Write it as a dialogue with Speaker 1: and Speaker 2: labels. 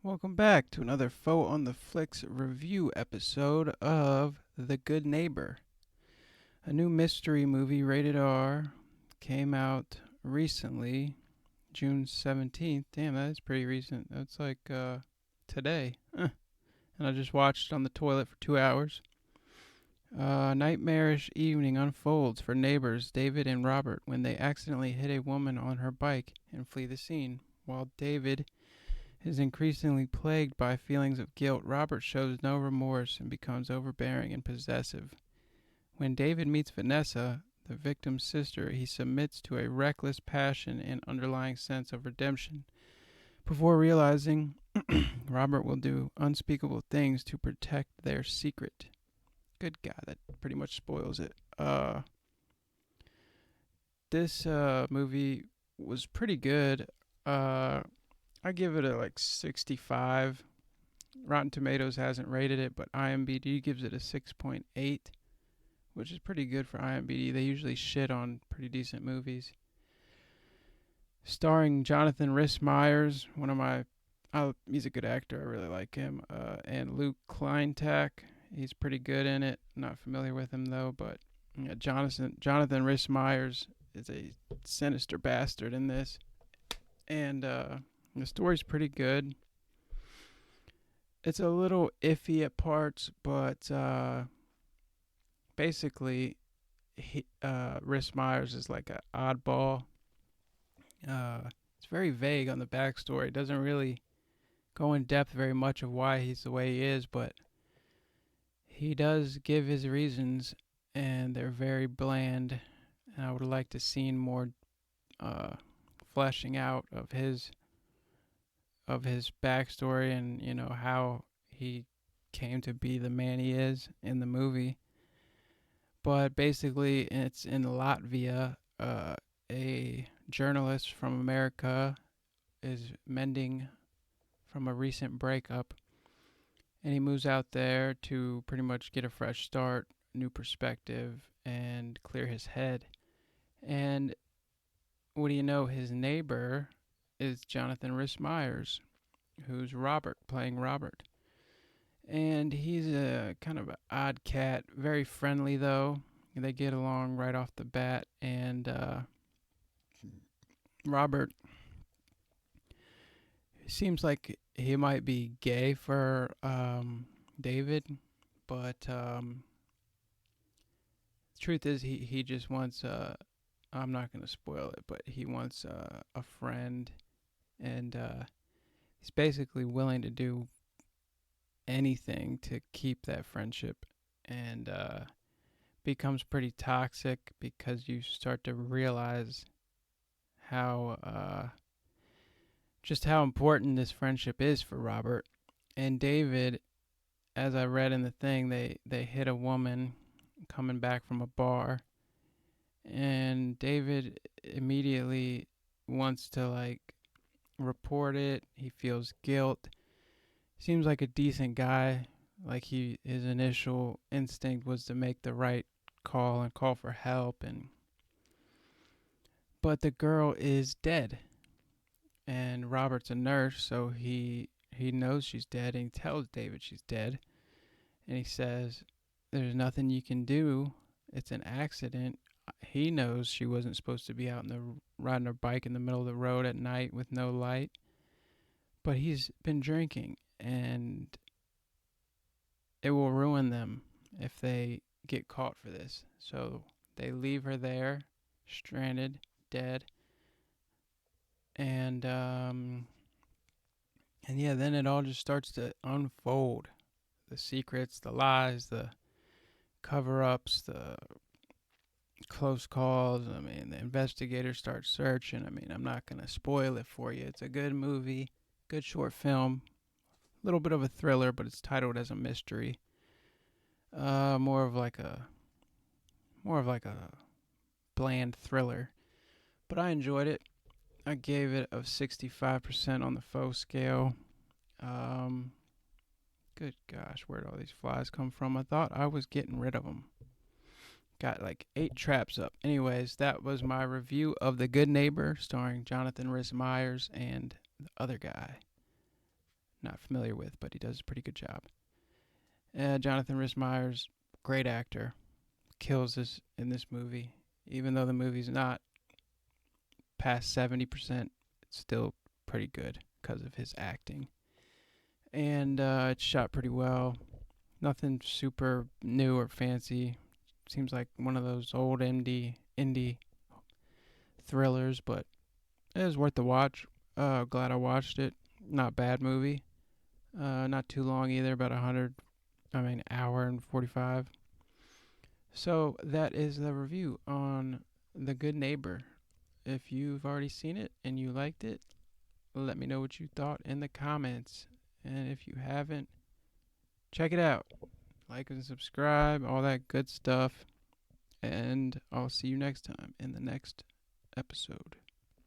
Speaker 1: Welcome back to another Foeontheflicks review episode of The Good Neighbor. A new mystery movie rated R came out recently, June 17th. Damn, that is pretty recent. That's like today. And I just watched it on the toilet for 2 hours. A nightmarish evening unfolds for neighbors David and Robert when they accidentally hit a woman on her bike and flee the scene. While David is increasingly plagued by feelings of guilt, Robert shows no remorse and becomes overbearing and possessive. When David meets Vanessa, the victim's sister, he submits to a reckless passion and underlying sense of redemption before realizing Robert will do unspeakable things to protect their secret. Good God, that pretty much spoils it. This movie was pretty good. Uh, I give it a like 65. Rotten Tomatoes hasn't rated it, but IMDb gives it a 6.8, which is pretty good for IMDb. They usually shit on pretty decent movies. Starring Jonathan Rhys Meyers, he's a good actor. I really like him. And Luke Kleintack, he's pretty good in it. Not familiar with him though, but yeah, Jonathan Rhys Meyers is a sinister bastard in this, and the story's pretty good. It's a little iffy at parts, but basically, Rhys Meyers is like an oddball. It's very vague on the backstory. It doesn't really go in depth very much of why he's the way he is, but he does give his reasons, and they're very bland. And I would like to see more fleshing out of his backstory and how he came to be the man he is in the movie. But basically, it's in Latvia. A journalist from America is mending from a recent breakup, and he moves out there to pretty much get a fresh start, new perspective, and clear his head. And what do you know? His neighbor is Jonathan Rhys Meyers, who's Robert, playing Robert. And he's a kind of an odd cat, very friendly though. They get along right off the bat, and Robert seems like he might be gay for David, but the truth is he just wants I'm not gonna spoil it, but he wants a friend, and he's basically willing to do anything to keep that friendship, and becomes pretty toxic because you start to realize how just how important this friendship is for Robert and David. As I read in the thing, they hit a woman coming back from a bar, and David immediately wants to like report it. He feels guilt. Seems like a decent guy. Like his initial instinct was to make the right call and call for help, and but the girl is dead, and Robert's a nurse, so he knows she's dead, and he tells David she's dead, and he says, "There's nothing you can do. It's an accident." He knows she wasn't supposed to be out in the riding her bike in the middle of the road at night with no light, but he's been drinking, and it will ruin them if they get caught for this. So they leave her there, stranded, dead, and yeah, then it all just starts to unfold. The secrets, the lies, the cover-ups, the close calls. I mean, the investigators start searching. I mean, I'm not gonna spoil it for you. It's a good movie, good short film, a little bit of a thriller, but it's titled as a mystery. More of like a bland thriller, but I enjoyed it. I gave it a 65% on the faux scale. Um, Good gosh, where'd all these flies come from? I thought I was getting rid of them. Got like 8 traps up. Anyways, that was my review of The Good Neighbor, starring Jonathan Rhys Meyers and the other guy. not familiar with, but he does a pretty good job. Jonathan Rhys-Meyers, great actor, kills this in this movie. Even though the movie's not past 70%, it's still pretty good because of his acting. And it's shot pretty well. Nothing super new or fancy. Seems like one of those old indie thrillers, but it was worth the watch. Glad I watched it. Not bad movie. Not too long either, about hour and 45. So that is the review on The Good Neighbor. If you've already seen it and you liked it, let me know what you thought in the comments. And if you haven't, check it out. Like and subscribe, all that good stuff. And I'll see you next time in the next episode.